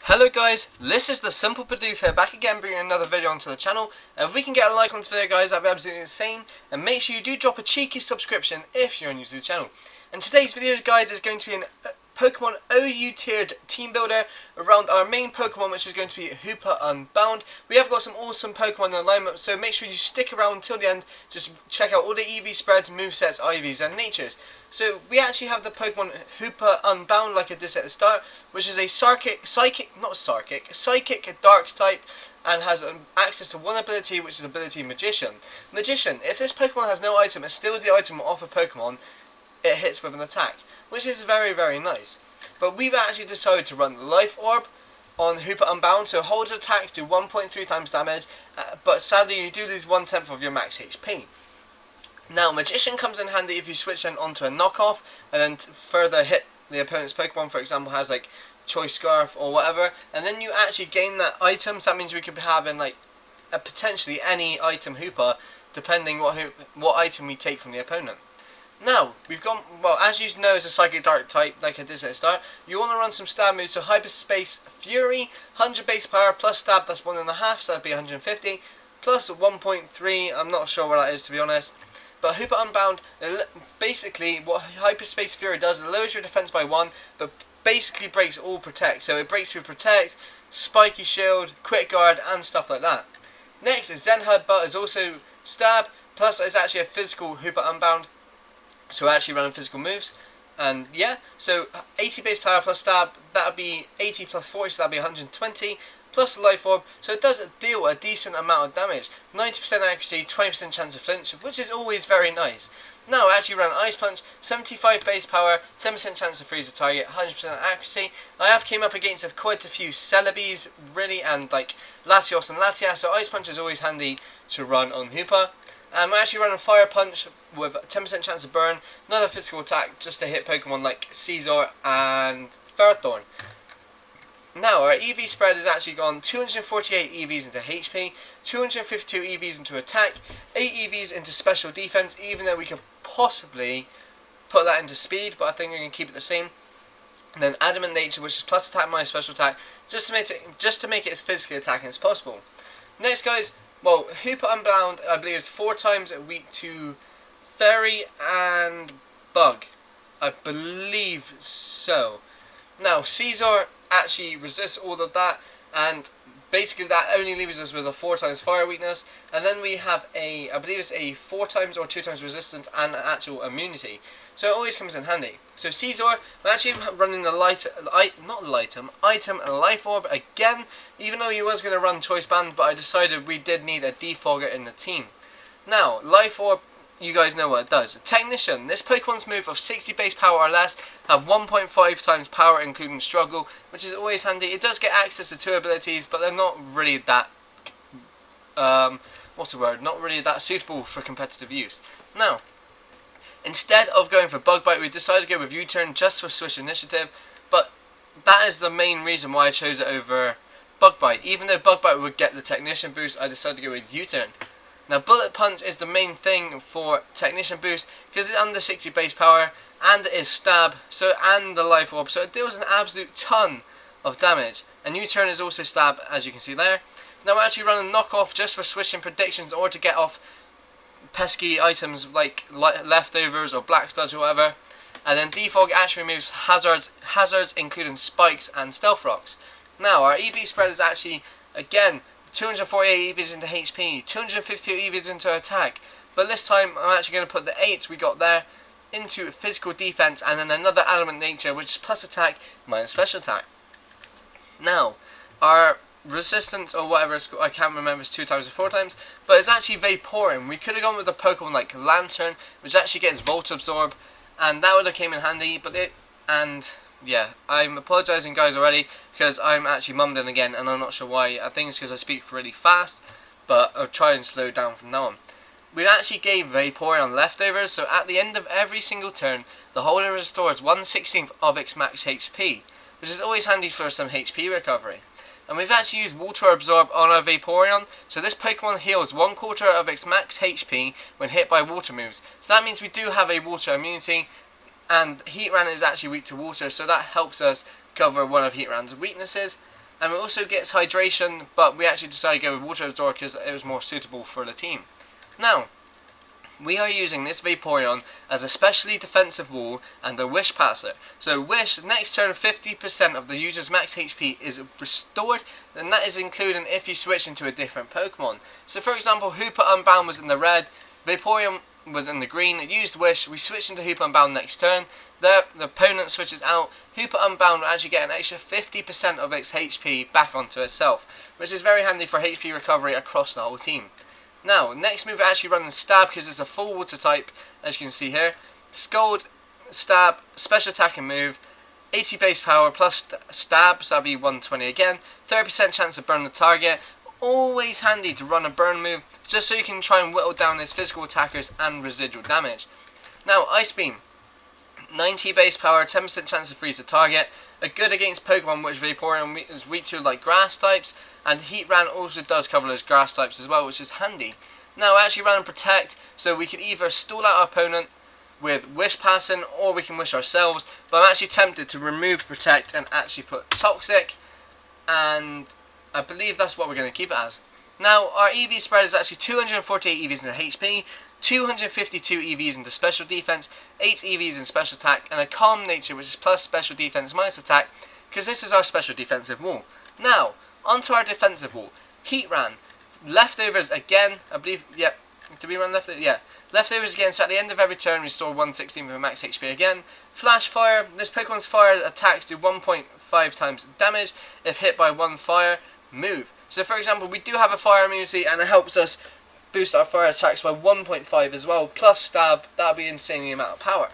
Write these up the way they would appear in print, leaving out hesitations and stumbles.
Hello guys, this is the Simple Bidoof here, back again bringing another video onto the channel. If we can get a like on this video guys, that'd be absolutely insane. And make sure you do drop a cheeky subscription if you're new to the channel. And today's video guys is going to be an Pokemon OU tiered team builder around our main Pokemon, which is going to be Hoopa Unbound. We have got some awesome Pokemon in the lineup, so make sure you stick around until the end. Just check out all the EV spreads, movesets, IVs and natures. So we actually have the Pokemon Hoopa Unbound, like I did at the start, which is a psychic dark type, and has access to one ability, which is ability Magician. Magician, if this Pokemon has no item, it steals the item off a Pokemon, it hits with an attack, which is very, very nice. But we've actually decided to run the Life Orb on Hoopa Unbound, so holds attacks do 1.3 times damage, but sadly you do lose 1/10 of your max HP. Now, Magician comes in handy if you switch in onto a knockoff and then further hit the opponent's Pokemon. For example, has like Choice Scarf or whatever, and then you actually gain that item. So that means we could be having like potentially any item Hoopa, depending what item we take from the opponent. Now, we've gone, well, as you know, as a Psychic Dark type, like I did at the start, you want to run some stab moves, so Hyperspace Fury, 100 base power, plus stab, that's 1.5, so that'd be 150, plus 1.3, I'm not sure what that is to be honest. But Hoopa Unbound, basically, what Hyperspace Fury does, it lowers your defense by 1, but basically breaks all Protect. So it breaks through Protect, Spiky Shield, Quick Guard, and stuff like that. Next is Zen Headbutt, is also stab, plus it's actually a physical Hoopa Unbound. So we're actually running physical moves, and yeah, so 80 base power plus stab, that would be 80 plus 40, so that would be 120, plus the Life Orb, so it does deal a decent amount of damage. 90% accuracy, 20% chance of flinch, which is always very nice. Now I actually run Ice Punch, 75 base power, 10% chance to freeze a target, 100% accuracy. I have came up against quite a few Celebes, really, and like Latios and Latias, so Ice Punch is always handy to run on Hoopa. And we're actually running Fire Punch with 10% chance of burn, another physical attack just to hit Pokemon like Scizor and Ferrothorn. Now our EV spread has actually gone 248 EVs into HP, 252 EVs into attack, 8 EVs into special defense, even though we could possibly put that into speed, but I think we're going to keep it the same. And then Adamant Nature, which is plus attack minus special attack, just to make it as physically attacking as possible. Next guys, well, Hoopa Unbound, I believe, is 4 times a week to Fairy and Bug. I believe so. Now, Scizor actually resists all of that, and basically that only leaves us with a 4 times fire weakness, and then we have a, I believe it's a 4 times or 2 times resistance and an actual immunity. So it always comes in handy. So Scizor, I'm actually running the item and Life Orb again, even though he was going to run Choice Band, but I decided we did need a defogger in the team. Now, Life Orb, you guys know what it does. Technician, this Pokemon's move of 60 base power or less have 1.5 times power including struggle, which is always handy. It does get access to 2 abilities, but they're not really that, not really that suitable for competitive use. Now, instead of going for Bug Bite, we decided to go with U-Turn just for Switch Initiative, but that is the main reason why I chose it over Bug Bite. Even though Bug Bite would get the Technician boost, I decided to go with U-Turn. Now Bullet Punch is the main thing for Technician boost because it's under 60 base power and it is stab, and the Life Orb, so it deals an absolute ton of damage. And U-Turn is also stab, as you can see there. Now we're actually running Knockoff just for switching predictions or to get off pesky items like leftovers or black studs or whatever. And then Defog actually removes hazards including spikes and stealth rocks. Now our EV spread is actually again 248 EVs into HP, 252 EVs into attack, but this time I'm actually going to put the 8 we got there into physical defense, and then another Adamant Nature, which is plus attack minus special attack. Now our resistance or whatever it's called, I can't remember, it's 2 times or 4 times, but it's actually Vaporeon. We could have gone with a Pokemon like Lantern, which actually gets Volt Absorb, and that would have came in handy, yeah, I'm apologising guys already because I'm actually mumbling again and I'm not sure why. I think it's because I speak really fast, but I'll try and slow down from now on. We actually gave Vaporeon leftovers, so at the end of every single turn, the holder restores 1/16 of its max HP, which is always handy for some HP recovery. And we've actually used Water Absorb on our Vaporeon, so this Pokemon heals 1/4 of its max HP when hit by water moves. So that means we do have a water immunity, and Heatran is actually weak to water, so that helps us cover one of Heatran's weaknesses. and it also gets hydration, but we actually decided to go with Water Absorb because it was more suitable for the team. Now, we are using this Vaporeon as a specially defensive wall and a Wish Passer. So Wish, next turn 50% of the user's max HP is restored, and that is including if you switch into a different Pokemon. So for example, Hoopa Unbound was in the red, Vaporeon was in the green, it used Wish, we switched into Hoopa Unbound next turn, the opponent switches out, Hoopa Unbound will actually get an extra 50% of its HP back onto itself, which is very handy for HP recovery across the whole team. Now, next move we're actually running Stab because it's a full water type, as you can see here. Scald, Stab, special attack and move, 80 base power plus Stab, so that'll be 120 again, 30% chance to burn the target. Always handy to run a burn move, just so you can try and whittle down his physical attackers and residual damage. Now, Ice Beam, 90 base power, 10% chance to freeze the target. A good against Pokemon which Vaporeon is weak to, like grass types, and Heatran also does cover those grass types as well, which is handy. Now, we're actually running Protect, so we can either stall out our opponent with Wish Passing, or we can Wish ourselves, but I'm actually tempted to remove Protect and actually put Toxic, and I believe that's what we're going to keep it as. Now, our EV spread is actually 248 EVs into HP, 252 EVs into special defense, 8 EVs in special attack, and a calm nature which is plus special defense minus attack, because this is our special defensive wall. Now, onto our defensive wall. Heatran, leftovers again, I believe, yep, did we run leftovers? Yeah, leftovers again, so at the end of every turn restore 116 with max HP again. Flash Fire, this Pokemon's fire attacks do 1.5 times damage if hit by one fire move. So for example, we do have a fire immunity and it helps us boost our fire attacks by 1.5 as well, plus Stab, that'll be insanely amount of power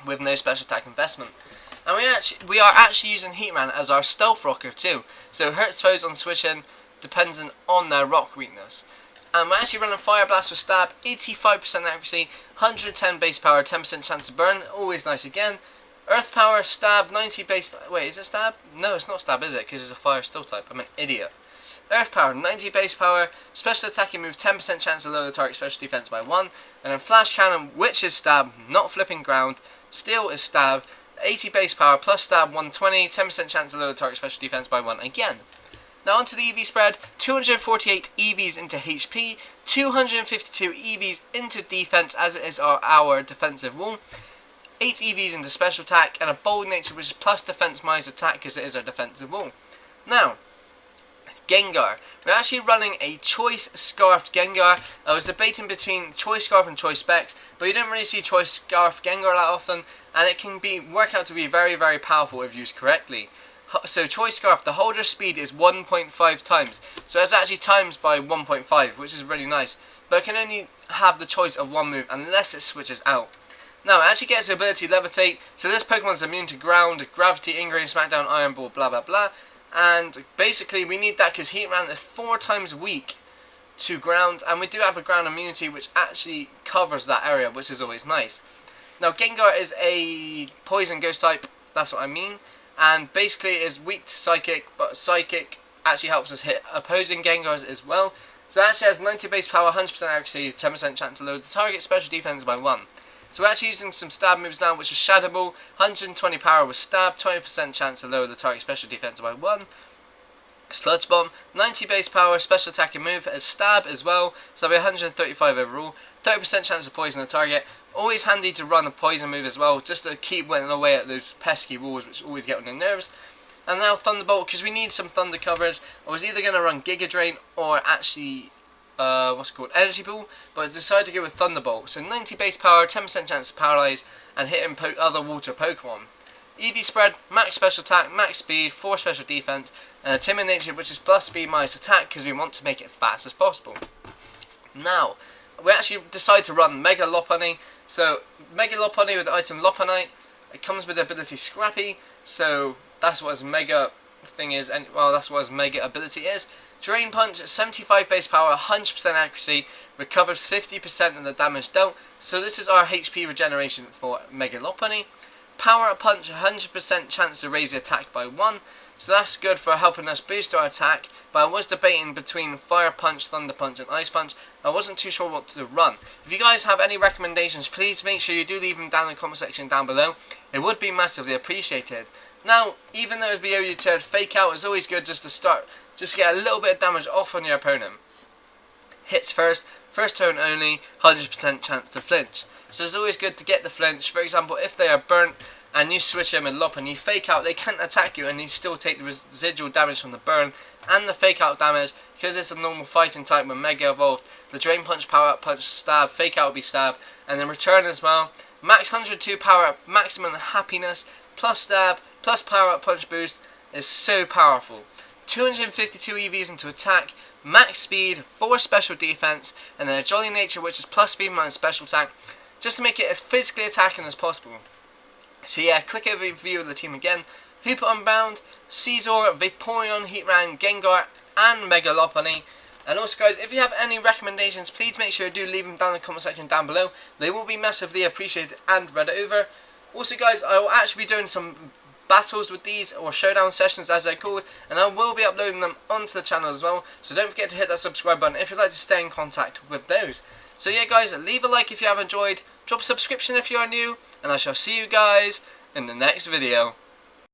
with no special attack investment. And we are actually using Heatran as our stealth rocker too, so it hurts foes on switching depending on their rock weakness. And we're actually running Fire Blast with Stab, 85% accuracy, 110 base power, 10% chance to burn, always nice again. Earth Power, Stab, 90 base, wait, is it Stab? No, it's not Stab, is it? Because it's a fire steel type, I'm an idiot. Earth Power, 90 base power, special attacking move, 10% chance to lower the target special defense by 1, and then Flash Cannon, which is Stab, not flipping ground, Steel is Stab, 80 base power plus Stab, 120, 10% chance to lower the target special defense by 1 again. Now onto the EV spread, 248 EVs into HP, 252 EVs into defense as it is our defensive wall, 8 EVs into special attack, and a bold nature which is plus defense minus attack because it is our defensive wall. Now, Gengar. We're actually running a Choice Scarfed Gengar. I was debating between Choice Scarf and Choice Specs, but you don't really see Choice Scarfed Gengar that often, and it can work out to be very, very powerful if used correctly. So Choice Scarf, the holder speed is 1.5 times, so it's actually times by 1.5, which is really nice, but it can only have the choice of one move unless it switches out. Now, it actually gets the ability Levitate, so this Pokemon's immune to ground, gravity, Ingrain, Smackdown, Iron Ball, blah blah blah. And basically we need that because Heatran is 4 times weak to ground, and we do have a ground immunity which actually covers that area, which is always nice. Now Gengar is a poison ghost type, that's what I mean, and basically it is weak to Psychic, but Psychic actually helps us hit opposing Gengars as well. So it actually has 90 base power, 100% accuracy, 10% chance to load the target special defense by 1. So we're actually using some Stab moves now, which is Shadow Ball, 120 power with Stab, 20% chance to lower the target special defense by 1. Sludge Bomb, 90 base power, special attacking move as Stab as well, so that'll be 135 overall, 30% chance to poison the target. Always handy to run a poison move as well, just to keep whittling away at those pesky walls which always get on your nerves. And now Thunderbolt, because we need some thunder coverage. I was either going to run Giga Drain or actually Energy Ball, but I decided to go with Thunderbolt. So 90 base power, 10% chance to paralyze, and hit other water Pokemon. EV spread, max special attack, max speed, 4 special defense, and a timid nature which is plus speed minus attack because we want to make it as fast as possible. Now, we actually decided to run Mega Lopunny. So Mega Lopunny with the item Lopunny, it comes with the ability Scrappy, so that's what his Mega thing is, and well, that's what his Mega ability is. Drain Punch, 75 base power, 100% accuracy, recovers 50% of the damage dealt, so this is our HP regeneration for Mega Lopunny. Power Up Punch, 100% chance to raise the attack by 1, so that's good for helping us boost our attack, but I was debating between Fire Punch, Thunder Punch and Ice Punch. I wasn't too sure what to run. If you guys have any recommendations, please make sure you do leave them down in the comment section down below. It would be massively appreciated. Now, even though it's BOU tiered, Fake Out is always good just to start, just to get a little bit of damage off on your opponent. Hits first turn only, 100% chance to flinch. So it's always good to get the flinch. For example, if they are burnt and you switch them in Lopunny, Fake Out, they can't attack you and you still take the residual damage from the burn and the Fake Out damage. Because it's a normal fighting type when Mega Evolved, the Drain Punch, Power Up Punch, Stab, Fake Out will be Stab, and then Return as well. Max 102 Power Up, Maximum Happiness, plus Stab, plus Power Up Punch Boost is so powerful. 252 EVs into attack, max speed, 4 special defense, and then a Jolly Nature which is plus speed minus special attack, just to make it as physically attacking as possible. So yeah, quick overview of the team again. Hoopa Unbound, Scizor, Vaporeon, Heatran, Gengar, and Mega Lopunny. And also guys, if you have any recommendations, please make sure you do leave them down in the comment section down below. They will be massively appreciated and read over. Also guys, I will actually be doing some battles with these, or showdown sessions as they're called, and I will be uploading them onto the channel as well. So don't forget to hit that subscribe button if you'd like to stay in contact with those. So yeah guys, leave a like if you have enjoyed, drop a subscription if you are new, and I shall see you guys in the next video.